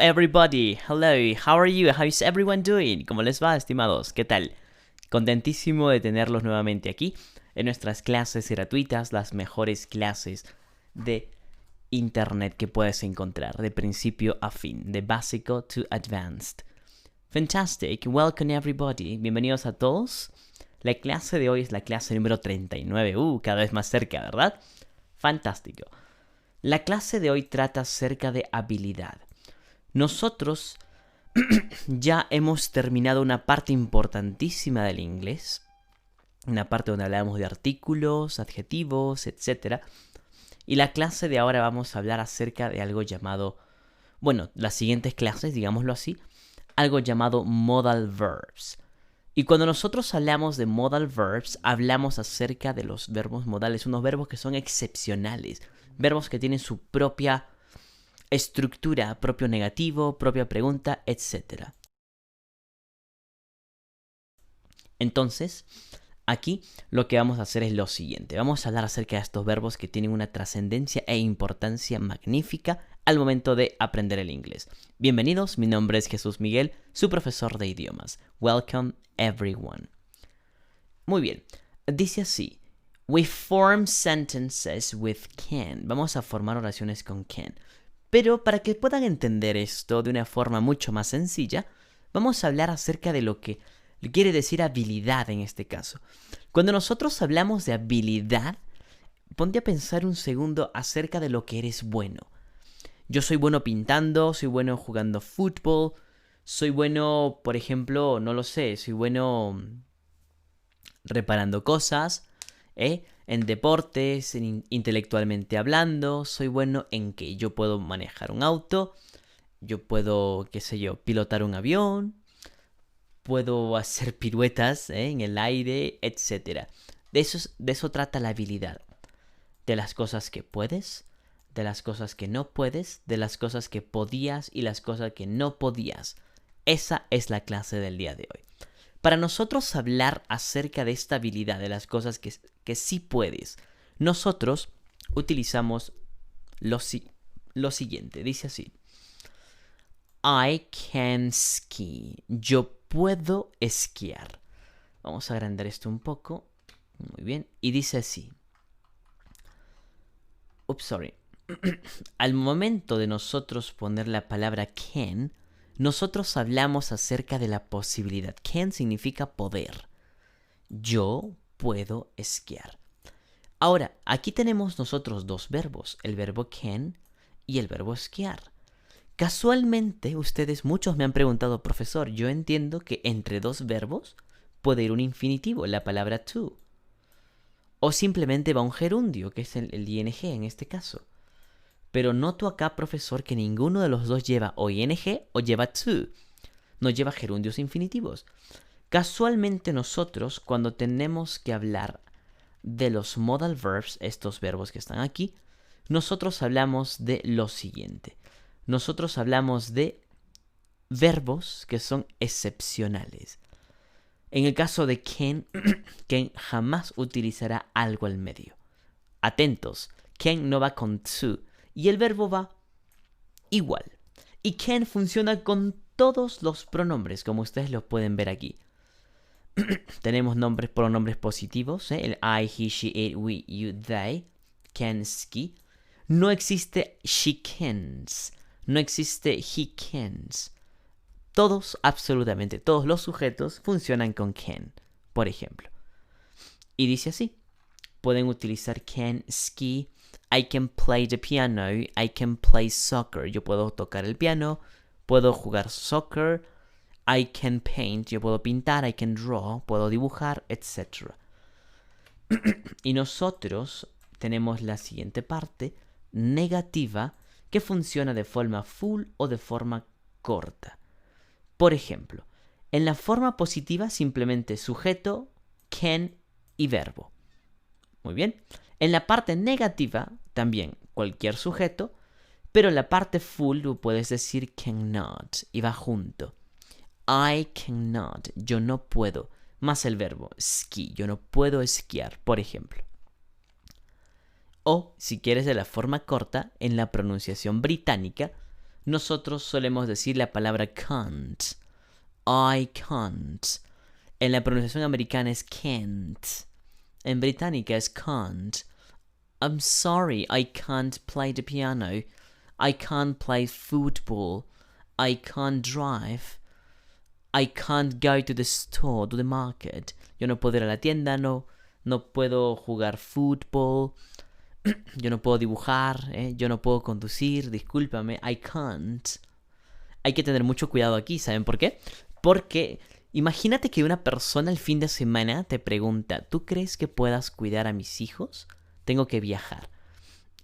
everybody. Hello, how are you? How's everyone doing? ¿Cómo les va, estimados? ¿Qué tal? Contentísimo de tenerlos nuevamente aquí en nuestras clases gratuitas, las mejores clases de internet que puedes encontrar, de principio a fin, de básico to advanced. Fantastic, welcome everybody. Bienvenidos a todos. La clase de hoy es la clase número 39. Cada vez más cerca, ¿verdad? Fantástico. La clase de hoy trata acerca de habilidad. Nosotros ya hemos terminado una parte importantísima del inglés, una parte donde hablamos de artículos, adjetivos, etc. Y la clase de ahora vamos a hablar acerca de algo llamado, las siguientes clases, digámoslo así, algo llamado modal verbs. Y cuando nosotros hablamos de modal verbs, hablamos acerca de los verbos modales, unos verbos que son excepcionales, verbos que tienen su propia estructura, propio negativo, propia pregunta, etc. Entonces, aquí lo que vamos a hacer es lo siguiente. Vamos a hablar acerca de estos verbos que tienen una trascendencia e importancia magnífica al momento de aprender el inglés. Bienvenidos, mi nombre es Jesús Miguel, su profesor de idiomas. Welcome everyone. Muy bien, dice así. We form sentences with can. Vamos a formar oraciones con can. Pero para que puedan entender esto de una forma mucho más sencilla, vamos a hablar acerca de lo que quiere decir habilidad en este caso. Cuando nosotros hablamos de habilidad, ponte a pensar un segundo acerca de lo que eres bueno. Yo soy bueno pintando, soy bueno jugando fútbol, soy bueno, por ejemplo, no lo sé, soy bueno reparando cosas, en deportes, intelectualmente hablando, soy bueno en que yo puedo manejar un auto, yo puedo, pilotar un avión, puedo hacer piruetas en el aire, etc. De eso trata la habilidad. De las cosas que puedes, de las cosas que no puedes, de las cosas que podías y las cosas que no podías. Esa es la clase del día de hoy. Para nosotros hablar acerca de esta habilidad, de las cosas que sí puedes, nosotros utilizamos lo siguiente. Dice así. I can ski. Yo puedo esquiar. Vamos a agrandar esto un poco. Muy bien. Y dice así. Al momento de nosotros poner la palabra can, nosotros hablamos acerca de la posibilidad. Can significa poder. Yo puedo esquiar. Ahora, aquí tenemos nosotros dos verbos, el verbo can y el verbo esquiar. Casualmente, muchos me han preguntado, profesor, yo entiendo que entre dos verbos puede ir un infinitivo, la palabra to. O simplemente va un gerundio, que es el ing en este caso. Pero noto acá, profesor, que ninguno de los dos lleva o ing o lleva to. No lleva gerundios infinitivos. Casualmente nosotros, cuando tenemos que hablar de los modal verbs, estos verbos que están aquí, nosotros hablamos de lo siguiente. Nosotros hablamos de verbos que son excepcionales. En el caso de can, can jamás utilizará algo al medio. Atentos, can no va con to. Y el verbo va igual. Y can funciona con todos los pronombres, como ustedes lo pueden ver aquí. Tenemos pronombres positivos, el I, he, she, it, we, you, they, can ski. No existe she cans. No existe he cans. Absolutamente todos los sujetos funcionan con can, por ejemplo. Y dice así. Pueden utilizar can ski. I can play the piano. I can play soccer. Yo puedo tocar el piano. Puedo jugar soccer. I can paint. Yo puedo pintar. I can draw. Puedo dibujar, etc. Y nosotros tenemos la siguiente parte, negativa, que funciona de forma full o de forma corta. Por ejemplo, en la forma positiva simplemente sujeto, can y verbo. Muy bien. En la parte negativa, también cualquier sujeto, pero en la parte full tú puedes decir cannot y va junto. I cannot, yo no puedo, más el verbo ski, yo no puedo esquiar, por ejemplo. O, si quieres de la forma corta, en la pronunciación británica, nosotros solemos decir la palabra can't. I can't. En la pronunciación americana es can't. En británica es can't. I'm sorry, I can't play the piano. I can't play football. I can't drive. I can't go to the store, to the market. Yo no puedo ir a la tienda, no puedo jugar fútbol. Yo no puedo dibujar, yo no puedo conducir, discúlpame, I can't. Hay que tener mucho cuidado aquí, ¿saben por qué? Porque imagínate que una persona el fin de semana te pregunta, ¿tú crees que puedas cuidar a mis hijos? Tengo que viajar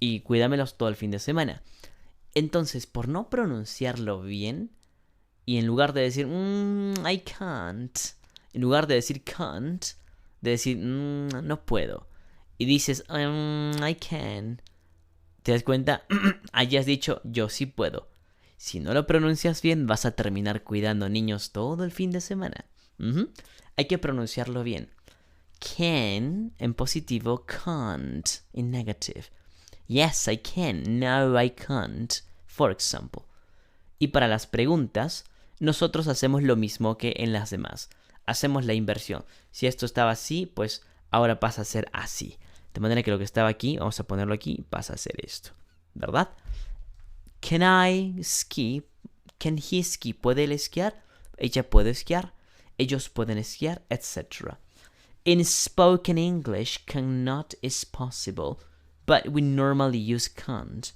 y cuídamelos todo el fin de semana. Entonces, por no pronunciarlo bien, y en lugar de decir, I can't, en lugar de decir can't, de decir, no puedo, y dices, I can, ¿te das cuenta? Hayas dicho, yo sí puedo. Si no lo pronuncias bien, vas a terminar cuidando niños todo el fin de semana. Hay que pronunciarlo bien. Can en positivo, can't en negative. Yes, I can. No, I can't. For example. Y para las preguntas, nosotros hacemos lo mismo que en las demás. Hacemos la inversión. Si esto estaba así, pues ahora pasa a ser así. De manera que lo que estaba aquí, vamos a ponerlo aquí, pasa a ser esto. ¿Verdad? Can I ski? Can he ski? ¿Puede él esquiar? Ella puede esquiar. Ellos pueden esquiar, etc. In spoken English, cannot is possible, but we normally use can't.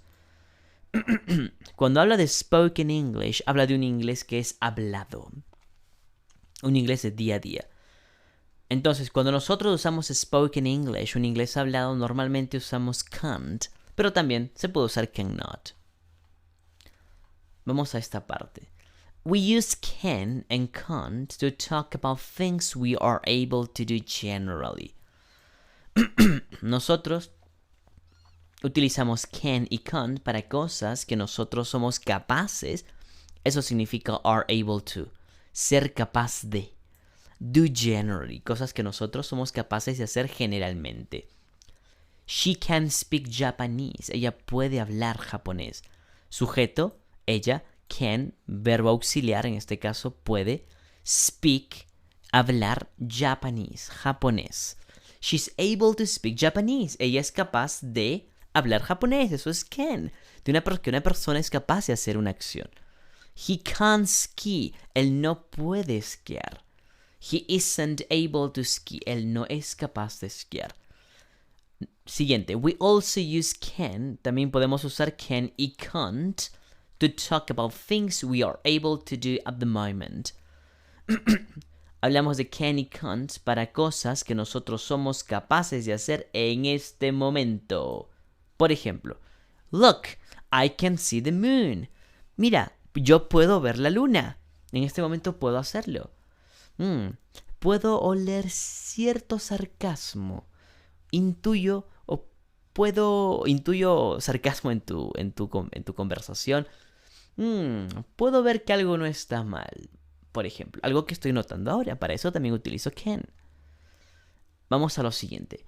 Cuando habla de spoken English, habla de un inglés que es hablado. Un inglés de día a día. Entonces, cuando nosotros usamos spoken English, un inglés hablado, normalmente usamos can't, pero también se puede usar cannot. Vamos a esta parte. We use can and can't to talk about things we are able to do generally. Nosotros utilizamos can y can't para cosas que nosotros somos capaces. Eso significa are able to. Ser capaz de. Do generally. Cosas que nosotros somos capaces de hacer generalmente. She can speak Japanese. Ella puede hablar japonés. Sujeto, ella. Can, verbo auxiliar, en este caso puede. Speak, hablar Japanese, japonés. She's able to speak Japanese. Ella es capaz de hablar japonés. Eso es can. Que una persona es capaz de hacer una acción. He can't ski. Él no puede esquiar. He isn't able to ski. Él no es capaz de esquiar. Siguiente. We also use can. También podemos usar can y can't to talk about things we are able to do at the moment. Hablamos de can y can't para cosas que nosotros somos capaces de hacer en este momento. Por ejemplo, look, I can see the moon. Mira, yo puedo ver la luna. En este momento puedo hacerlo. Puedo oler cierto sarcasmo. Intuyo sarcasmo en tu conversación. Puedo ver que algo no está mal. Por ejemplo, algo que estoy notando ahora. Para eso también utilizo can. Vamos a lo siguiente.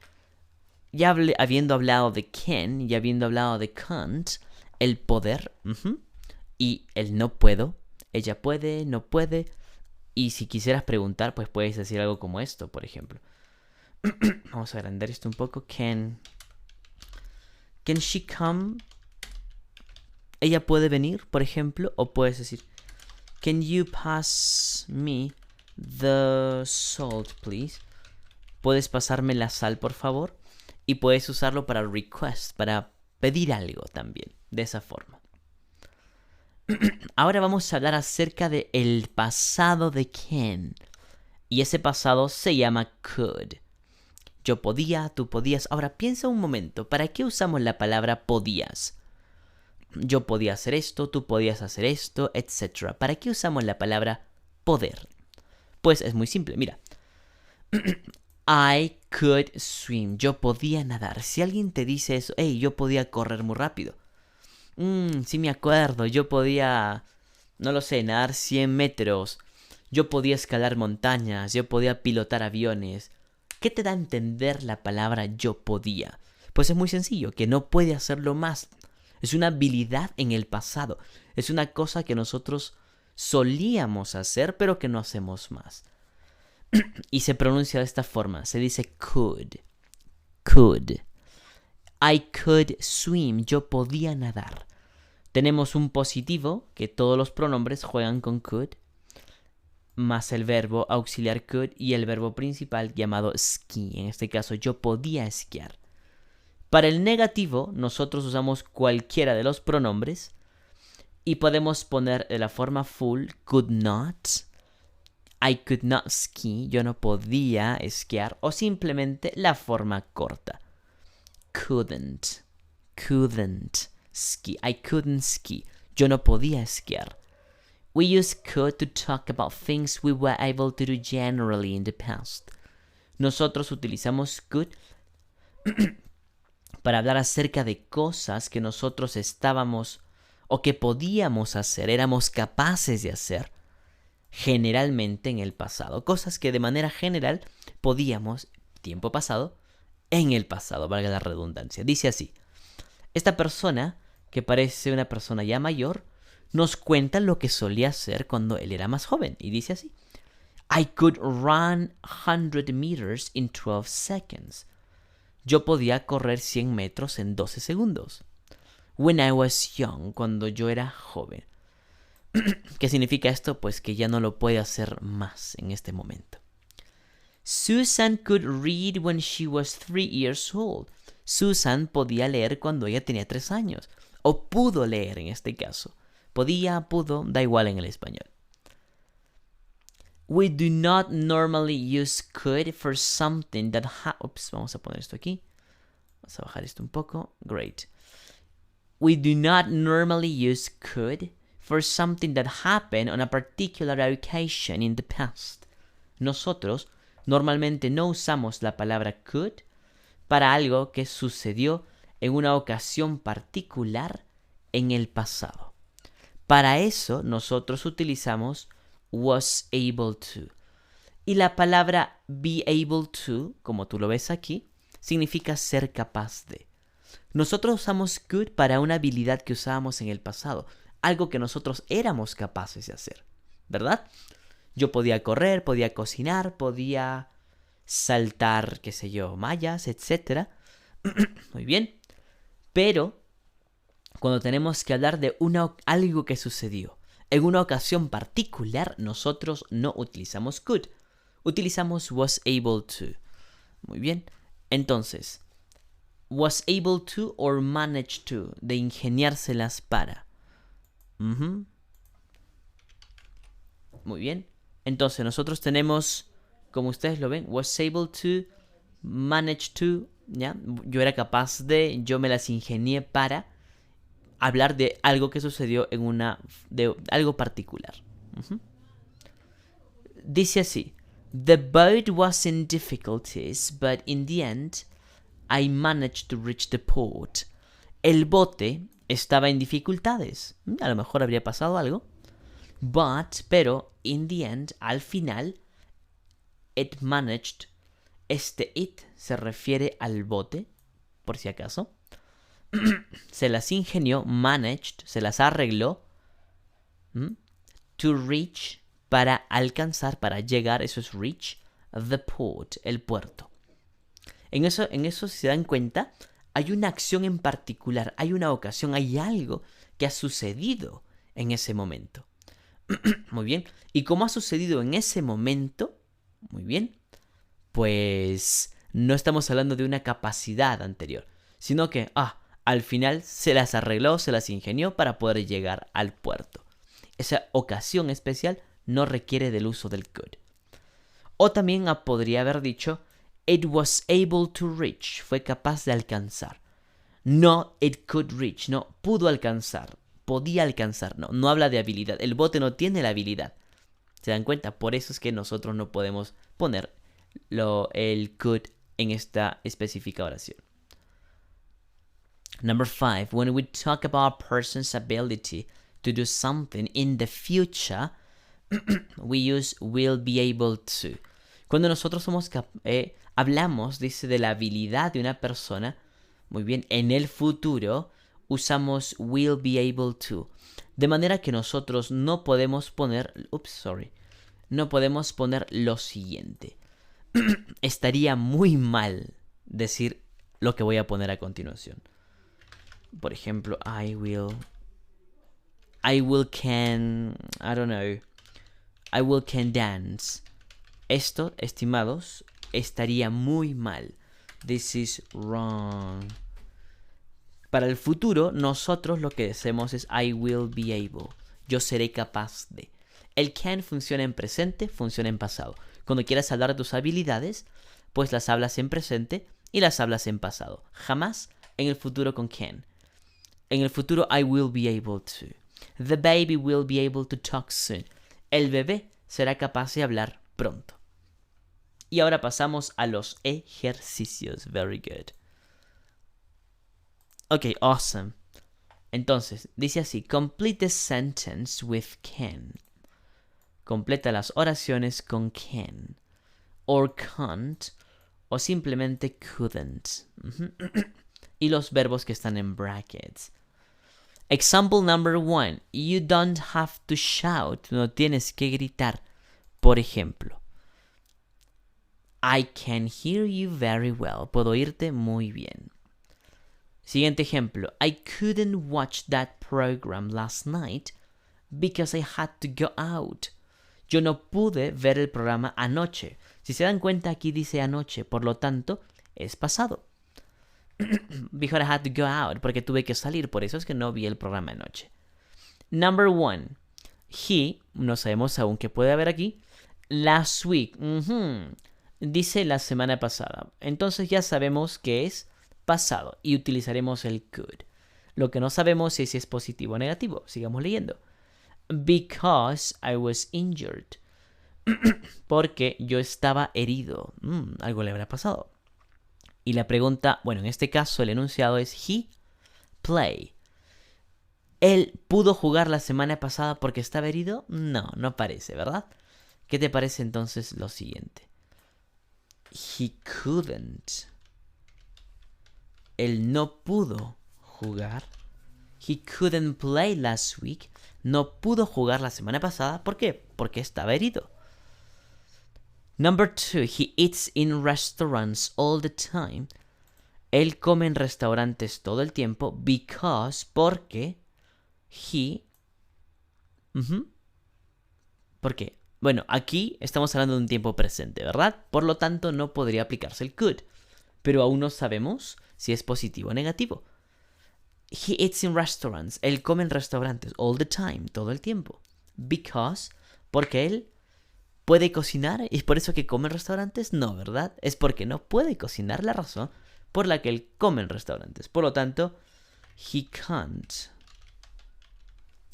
Ya habiendo hablado de can y habiendo hablado de can't, el poder y el no puedo. Ella puede, no puede. Y si quisieras preguntar, pues puedes decir algo como esto, por ejemplo. Vamos a agrandar esto un poco. Can she come? Ella puede venir, por ejemplo. O puedes decir, can you pass me the salt, please? ¿Puedes pasarme la sal, por favor? Y puedes usarlo para request, para pedir algo también, de esa forma. Ahora vamos a hablar acerca de el pasado de can. Y ese pasado se llama could. Yo podía, tú podías. Ahora piensa un momento, ¿para qué usamos la palabra podías? Yo podía hacer esto, tú podías hacer esto, etc. ¿Para qué usamos la palabra poder? Pues es muy simple, mira. I could swim. Yo podía nadar. Si alguien te dice eso, hey, yo podía correr muy rápido. Sí me acuerdo, yo podía, no lo sé, nadar 100 metros. Yo podía escalar montañas, yo podía pilotar aviones. ¿Qué te da a entender la palabra yo podía? Pues es muy sencillo, que no puede hacerlo más. Es una habilidad en el pasado. Es una cosa que nosotros solíamos hacer, pero que no hacemos más. Y se pronuncia de esta forma. Se dice could. Could. I could swim. Yo podía nadar. Tenemos un positivo, que todos los pronombres juegan con could, más el verbo auxiliar could y el verbo principal llamado ski. En este caso, yo podía esquiar. Para el negativo, nosotros usamos cualquiera de los pronombres y podemos poner de la forma full, could not, I could not ski, yo no podía esquiar, o simplemente la forma corta. Couldn't ski, I couldn't ski, yo no podía esquiar. We use could to talk about things we were able to do generally in the past. Nosotros utilizamos could para hablar acerca de cosas que nosotros estábamos o que podíamos hacer, éramos capaces de hacer generalmente en el pasado. Cosas que de manera general podíamos, tiempo pasado, en el pasado, valga la redundancia. Dice así, esta persona, que parece una persona ya mayor, nos cuenta lo que solía hacer cuando él era más joven. Y dice así, I could run 100 meters in 12 seconds. Yo podía correr 100 metros en 12 segundos. When I was young, cuando yo era joven. ¿Qué significa esto? Pues que ya no lo puede hacer más en este momento. Susan could read when she was 3 years old. Susan podía leer cuando ella tenía 3 años. O pudo leer en este caso. Podía, pudo, da igual en el español. We do not normally use could for something that vamos a poner esto aquí. Vamos a bajar esto un poco. Great. We do not normally use could for something that happened on a particular occasion in the past. Nosotros normalmente no usamos la palabra could para algo que sucedió en una ocasión particular en el pasado. Para eso nosotros utilizamos was able to. Y la palabra be able to, como tú lo ves aquí, significa ser capaz de. Nosotros usamos could para una habilidad que usábamos en el pasado, algo que nosotros éramos capaces de hacer, ¿verdad? Yo podía correr, podía cocinar, podía saltar, qué sé yo, mallas, etc. Muy bien. Pero cuando tenemos que hablar de algo que sucedió en una ocasión particular, nosotros no utilizamos could. Utilizamos was able to. Muy bien. Entonces, was able to or managed to, de ingeniárselas para. Muy bien. Entonces, nosotros tenemos, como ustedes lo ven, was able to, managed to, ¿ya? Yo era capaz de, yo me las ingenié para hablar de algo que sucedió de algo particular. Dice así, the boat was in difficulties, but in the end, I managed to reach the port. El bote estaba en dificultades. A lo mejor habría pasado algo. Pero, in the end, al final, it managed. It se refiere al bote, por si acaso. Se las ingenió, managed, se las arregló. To reach, para alcanzar, para llegar, eso es reach. The port, el puerto. En eso, si se dan cuenta, hay una acción en particular, hay una ocasión, hay algo que ha sucedido en ese momento. Muy bien. ¿Y cómo ha sucedido en ese momento? Muy bien. Pues no estamos hablando de una capacidad anterior, sino que, al final se las arregló, se las ingenió para poder llegar al puerto. Esa ocasión especial no requiere del uso del could. O también podría haber dicho, it was able to reach, fue capaz de alcanzar. No, it could reach, no, pudo alcanzar, podía alcanzar, no habla de habilidad. El bote no tiene la habilidad. ¿Se dan cuenta? Por eso es que nosotros no podemos poner el could en esta específica oración. Number 5. When we talk about a person's ability to do something in the future, we use will be able to. Cuando nosotros hablamos, dice, de la habilidad de una persona, muy bien, en el futuro, usamos will be able to. De manera que nosotros no podemos poner... No podemos poner lo siguiente. Estaría muy mal decir lo que voy a poner a continuación. Por ejemplo, I will can dance. Esto, estimados, estaría muy mal. This is wrong. Para el futuro, nosotros lo que decimos es I will be able. Yo seré capaz de. El can funciona en presente, funciona en pasado. Cuando quieras hablar de tus habilidades, pues las hablas en presente y las hablas en pasado. Jamás en el futuro con can. En el futuro, I will be able to. The baby will be able to talk soon. El bebé será capaz de hablar pronto. Y ahora pasamos a los ejercicios. Very good. Ok, awesome. Entonces, dice así. Complete the sentence with can. Completa las oraciones con can. Or can't. O simplemente couldn't. Y los verbos que están en brackets. Example number 1. You don't have to shout. No tienes que gritar. Por ejemplo. I can hear you very well. Puedo oírte muy bien. Siguiente ejemplo. I couldn't watch that program last night because I had to go out. Yo no pude ver el programa anoche. Si se dan cuenta, aquí dice anoche. Por lo tanto, es pasado. Because I had to go out. Porque tuve que salir. Por eso es que no vi el programa anoche. Number 1. He, no sabemos aún qué puede haber aquí. Last week. Dice la semana pasada. Entonces ya sabemos que es pasado. Y utilizaremos el could. Lo que no sabemos es si es positivo o negativo. Sigamos leyendo. Because I was injured. Porque yo estaba herido. Algo le habrá pasado. Y la pregunta, bueno, en este caso el enunciado es he play. ¿Él pudo jugar la semana pasada porque estaba herido? No, no parece, ¿verdad? ¿Qué te parece entonces lo siguiente? He couldn't. Él no pudo jugar. He couldn't play last week. No pudo jugar la semana pasada. ¿Por qué? Porque estaba herido. Number 2. He eats in restaurants all the time. Él come en restaurantes todo el tiempo. Porque he... ¿Por qué? Bueno, aquí estamos hablando de un tiempo presente, ¿verdad? Por lo tanto, no podría aplicarse el could. Pero aún no sabemos si es positivo o negativo. He eats in restaurants. Él come en restaurantes all the time, todo el tiempo. Porque él puede cocinar. ¿Y es por eso que come en restaurantes? No, ¿verdad? Es porque no puede cocinar, la razón por la que él come en restaurantes. Por lo tanto, he can't.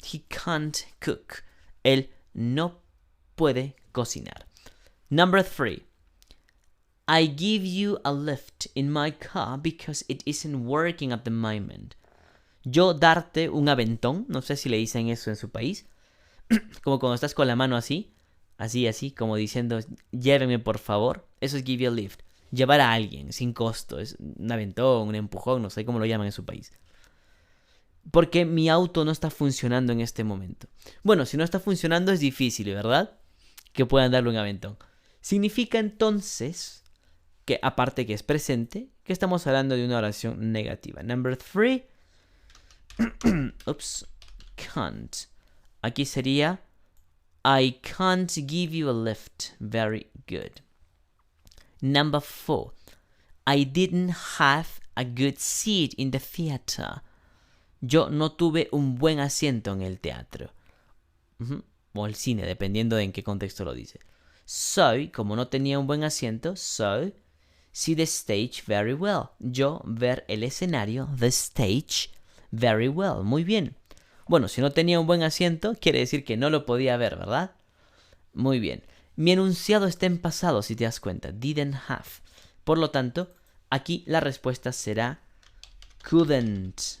He can't cook. Él no puede cocinar. Number 3. I give you a lift in my car because it isn't working at the moment. Yo darte un aventón, no sé si le dicen eso en su país, como cuando estás con la mano así, como diciendo, lléveme por favor. Eso es give you a lift. Llevar a alguien sin costo, es un aventón, un empujón, no sé cómo lo llaman en su país. Porque mi auto no está funcionando en este momento. Bueno, si no está funcionando es difícil, ¿verdad? Que puedan darle un aventón. Significa entonces que, aparte que es presente, que estamos hablando de una oración negativa. Number 3. Can't. Aquí sería I can't give you a lift. Very good. Number 4. I didn't have a good seat in the theater. Yo no tuve un buen asiento en el teatro. O el cine, dependiendo de en qué contexto lo dice. So, como no tenía un buen asiento, see the stage very well. Yo ver el escenario, the stage, very well. Muy bien. Bueno, si no tenía un buen asiento, quiere decir que no lo podía ver, ¿verdad? Muy bien. Mi enunciado está en pasado, si te das cuenta. Didn't have. Por lo tanto, aquí la respuesta será couldn't.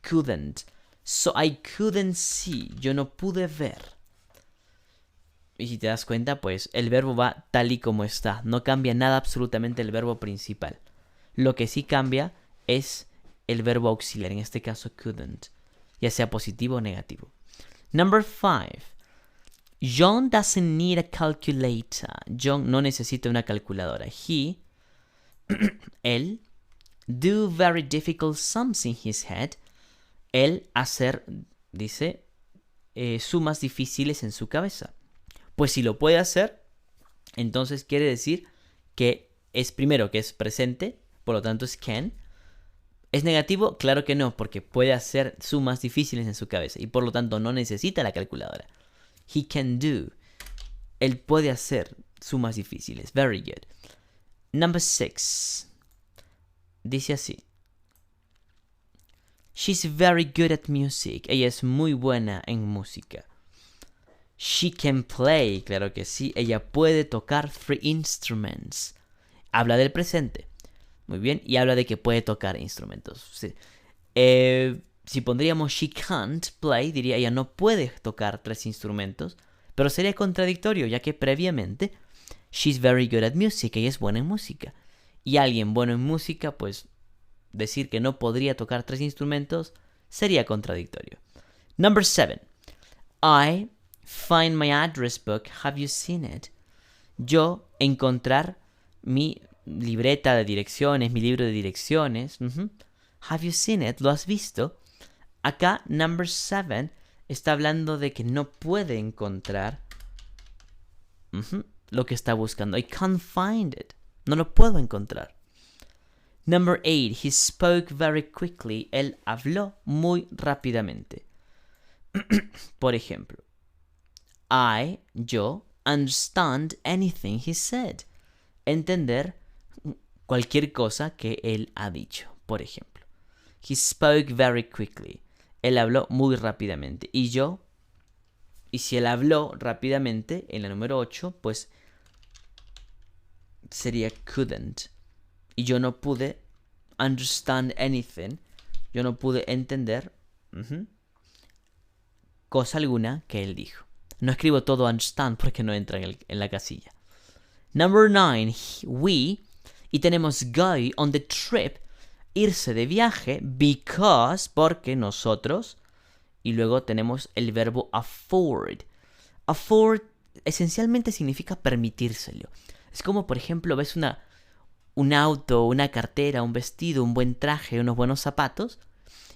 Couldn't. So I couldn't see. Yo no pude ver. Y si te das cuenta, pues el verbo va tal y como está. No cambia nada absolutamente el verbo principal. Lo que sí cambia es el verbo auxiliar, en este caso couldn't, ya sea positivo o negativo. Number 5. John doesn't need a calculator. John no necesita una calculadora. Él, do very difficult sums in his head. Él hacer, dice, sumas difíciles en su cabeza. Pues si lo puede hacer, entonces quiere decir que es primero que es presente, por lo tanto es can. ¿Es negativo? Claro que no, porque puede hacer sumas difíciles en su cabeza y por lo tanto no necesita la calculadora. He can do. Él puede hacer sumas difíciles. Very good. Number 6. Dice así. She's very good at music. Ella es muy buena en música. She can play. Claro que sí. Ella puede tocar 3 instruments. Habla del presente. Muy bien. Y habla de que puede tocar instrumentos. Sí. Si pondríamos she can't play, diría ella no puede tocar 3 instrumentos. Pero sería contradictorio, ya que previamente she's very good at music. Ella es buena en música. Y alguien bueno en música, pues decir que no podría tocar 3 instrumentos sería contradictorio. Number 7. I find my address book. Have you seen it? Yo encontrar mi libreta de direcciones, mi libro de direcciones. Have you seen it? ¿Lo has visto? Acá, number 7 está hablando de que no puede encontrar lo que está buscando. I can't find it. No lo puedo encontrar. Number 8. He spoke very quickly. Él habló muy rápidamente. Por ejemplo, yo, understand anything he said. Entender cualquier cosa que él ha dicho. Por ejemplo, he spoke very quickly. Él habló muy rápidamente. Y yo, y si él habló rápidamente, en la número 8, pues sería couldn't. Y yo no pude understand anything. Yo no pude entender cosa alguna que él dijo. No escribo todo understand porque no entra en la casilla. Number 9. We. Y tenemos go on the trip. Irse de viaje. Because. Porque nosotros. Y luego tenemos el verbo afford. Afford esencialmente significa permitírselo. Es como, por ejemplo, ves un auto, una cartera, un vestido, un buen traje, unos buenos zapatos.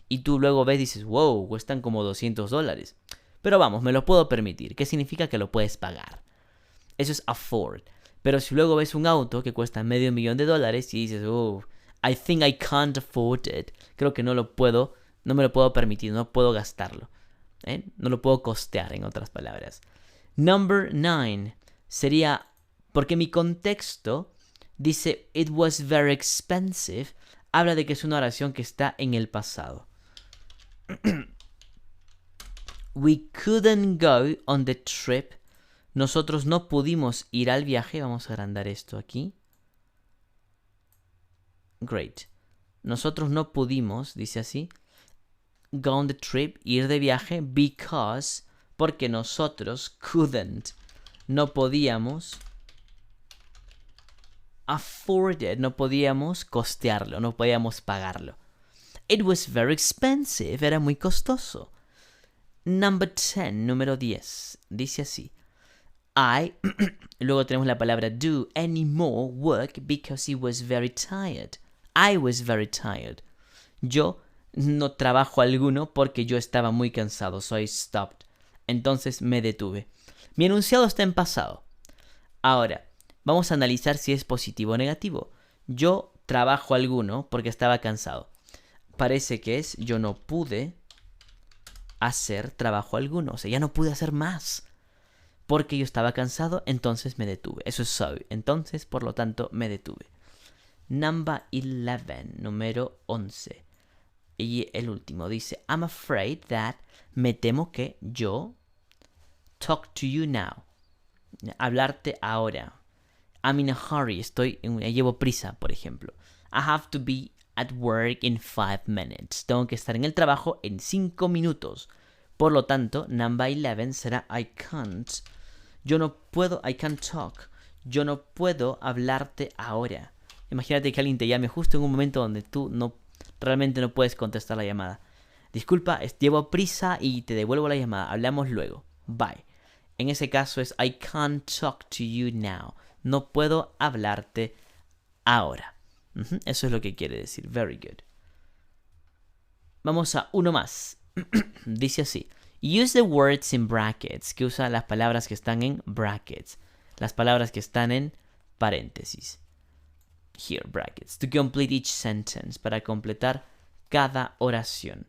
Y tú luego ves y dices, wow, cuestan como $200. Pero vamos, me lo puedo permitir. ¿Qué significa que lo puedes pagar? Eso es afford. Pero si luego ves un auto que cuesta $500,000 y dices, oh, I think I can't afford it. Creo que no me lo puedo permitir, no puedo gastarlo. No lo puedo costear, en otras palabras. Number 9 sería, porque mi contexto dice, it was very expensive. Habla de que es una oración que está en el pasado. We couldn't go on the trip. Nosotros no pudimos ir al viaje. Vamos a agrandar esto aquí. Great. Nosotros no pudimos, dice así, go on the trip, ir de viaje, because, porque nosotros couldn't, no podíamos afford it, no podíamos costearlo, no podíamos pagarlo. It was very expensive, era muy costoso. Number 10, número 10, dice así. Luego tenemos la palabra do any more work because he was very tired. I was very tired. Yo no trabajo alguno porque yo estaba muy cansado. So I stopped. Entonces me detuve. Mi enunciado está en pasado. Ahora, vamos a analizar si es positivo o negativo. Yo trabajo alguno porque estaba cansado. Parece que es yo no pude hacer trabajo alguno. O sea, ya no pude hacer más. Porque yo estaba cansado, entonces me detuve. Eso es so. Entonces, por lo tanto, me detuve. Number 11, número 11. Y el último dice, I'm afraid that, me temo que yo, talk to you now, hablarte ahora. I'm in a hurry, llevo prisa, por ejemplo. I have to be at work in 5 minutes. Tengo que estar en el trabajo en 5 minutos. Por lo tanto, number 11 será I can't. Yo no puedo, I can't talk. Yo no puedo hablarte ahora. Imagínate que alguien te llame justo en un momento donde tú realmente no puedes contestar la llamada. Disculpa, llevo prisa y te devuelvo la llamada. Hablamos luego. Bye. En ese caso es I can't talk to you now. No puedo hablarte ahora. Eso es lo que quiere decir. Very good. Vamos a uno más. Dice así. Use the words in brackets. Que usa las palabras que están en brackets. Las palabras que están en paréntesis. Here, brackets. To complete each sentence. Para completar cada oración.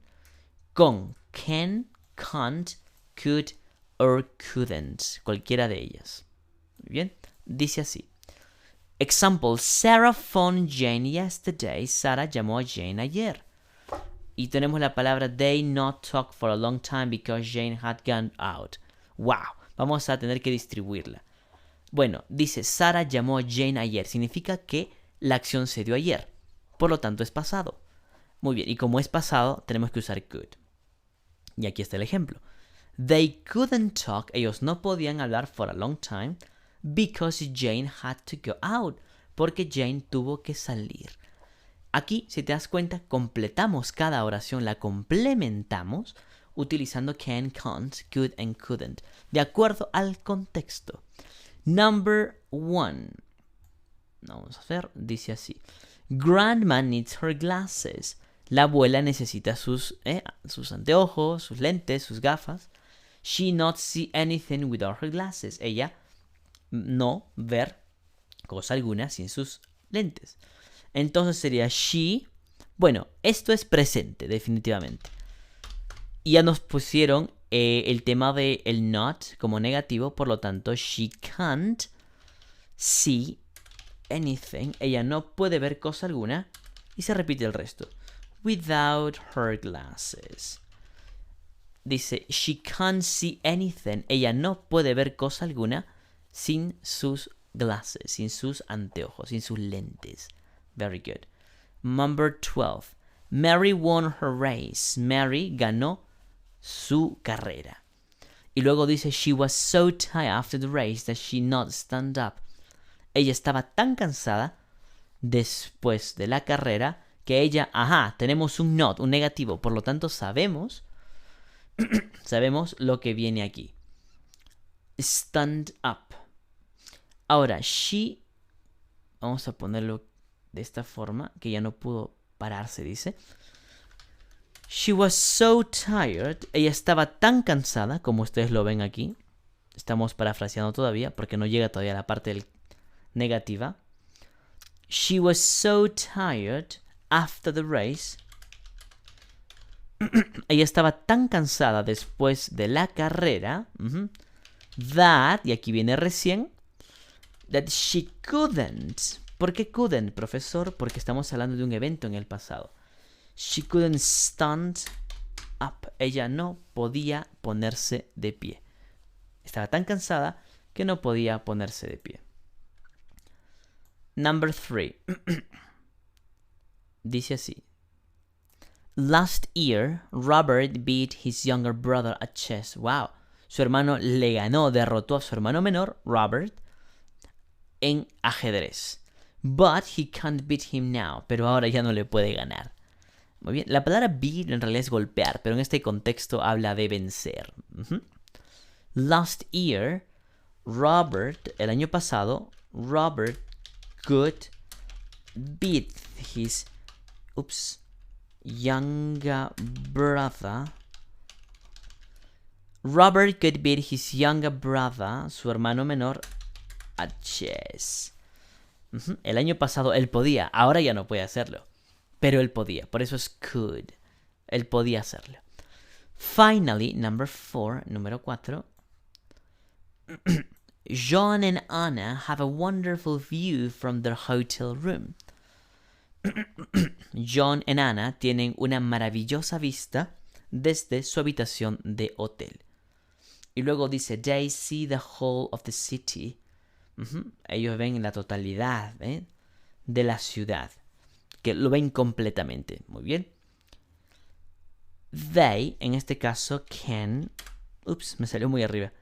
Con can, can't, could or couldn't. Cualquiera de ellas. Muy bien. Dice así. Example. Sarah phoned Jane yesterday. Sara llamó a Jane ayer. Y tenemos la palabra they not talk for a long time because Jane had gone out. Wow. Vamos a tener que distribuirla. Bueno, dice Sara llamó a Jane ayer. Significa que la acción se dio ayer. Por lo tanto es pasado. Muy bien. Y como es pasado, tenemos que usar could. Y aquí está el ejemplo. They couldn't talk. Ellos no podían hablar for a long time because Jane had to go out. Porque Jane tuvo que salir. Aquí, si te das cuenta, completamos cada oración, la complementamos utilizando can, can't, could and couldn't, de acuerdo al contexto. Number 1. Vamos a ver, dice así. Grandma needs her glasses. La abuela necesita sus anteojos, sus lentes, sus gafas. She not see anything without her glasses. Ella no ver cosa alguna sin sus lentes. Entonces sería she. Bueno, esto es presente, definitivamente. Y ya nos pusieron el tema de el not como negativo. Por lo tanto, she can't see anything. Ella no puede ver cosa alguna. Y se repite el resto. Without her glasses. Dice, she can't see anything. Ella no puede ver cosa alguna sin sus glasses, sin sus anteojos, sin sus lentes. Very good. Number 12. Mary won her race. Mary ganó su carrera. Y luego dice, she was so tired after the race that she not stand up. Ella estaba tan cansada después de la carrera que ella, tenemos un not, un negativo. Por lo tanto, sabemos lo que viene aquí. Stand up. Ahora, she, vamos a ponerlo de esta forma, que ya no pudo pararse, dice. She was so tired. Ella estaba tan cansada, como ustedes lo ven aquí. Estamos parafraseando todavía, porque no llega todavía la parte negativa. She was so tired after the race. Ella estaba tan cansada después de la carrera. That, y aquí viene recién, that she couldn't. ¿Por qué couldn't, profesor? Porque estamos hablando de un evento en el pasado. She couldn't stand up. Ella no podía ponerse de pie. Estaba tan cansada que no podía ponerse de pie. Number 3. Dice así. Last year, Robert beat his younger brother at chess. Wow. Su hermano le ganó, derrotó a su hermano menor, Robert, en ajedrez. But he can't beat him now. Pero ahora ya no le puede ganar. Muy bien. La palabra beat en realidad es golpear, pero en este contexto habla de vencer. Last year, Robert, el año pasado, Robert could beat his younger brother. Robert could beat his younger brother, su hermano menor, at chess. El año pasado él podía, ahora ya no puede hacerlo. Pero él podía, por eso es could. Él podía hacerlo. Finally, number 4, número 4. John and Anna have a wonderful view from their hotel room. John and Anna tienen una maravillosa vista desde su habitación de hotel. Y luego dice, they see the whole of the city. Ellos ven la totalidad de la ciudad. Que lo ven completamente. Muy bien. They, en este caso, can... me salió muy arriba.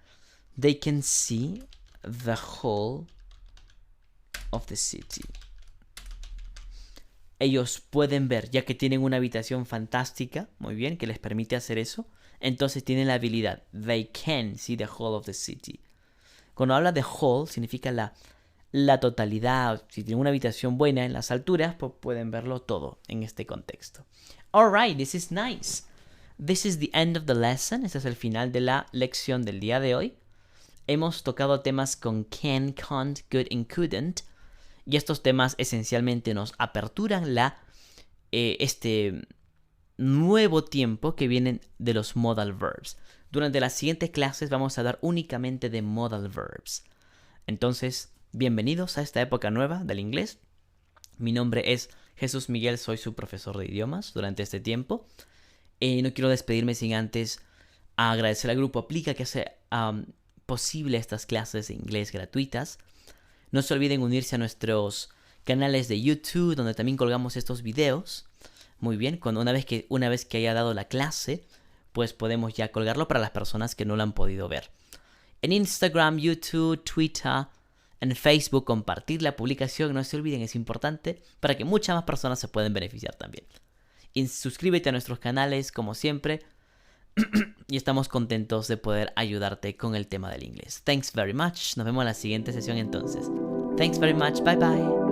They can see the whole of the city. ellos pueden ver, ya que tienen una habitación fantástica, muy bien, que les permite hacer eso, entonces tienen la habilidad. They can see the whole of the city. Cuando habla de whole, significa la totalidad. Si tienen una habitación buena en las alturas, pues pueden verlo todo en este contexto. Alright, this is nice. This is the end of the lesson. Este es el final de la lección del día de hoy. Hemos tocado temas con can, can't, could and couldn't. Y estos temas esencialmente nos aperturan este nuevo tiempo que vienen de los modal verbs. Durante las siguientes clases vamos a hablar únicamente de modal verbs. Entonces, bienvenidos a esta época nueva del inglés. Mi nombre es Jesús Miguel, soy su profesor de idiomas durante este tiempo. No quiero despedirme sin antes agradecer al grupo Aplica que hace posible estas clases de inglés gratuitas. No se olviden unirse a nuestros canales de YouTube, donde también colgamos estos videos. Muy bien, una vez que haya dado la clase, pues podemos ya colgarlo para las personas que no lo han podido ver. En Instagram, YouTube, Twitter, en Facebook, compartir la publicación, no se olviden, es importante para que muchas más personas se puedan beneficiar también. Y suscríbete a nuestros canales, como siempre, y estamos contentos de poder ayudarte con el tema del inglés. Thanks very much. Nos vemos en la siguiente sesión entonces. Thanks very much. Bye bye.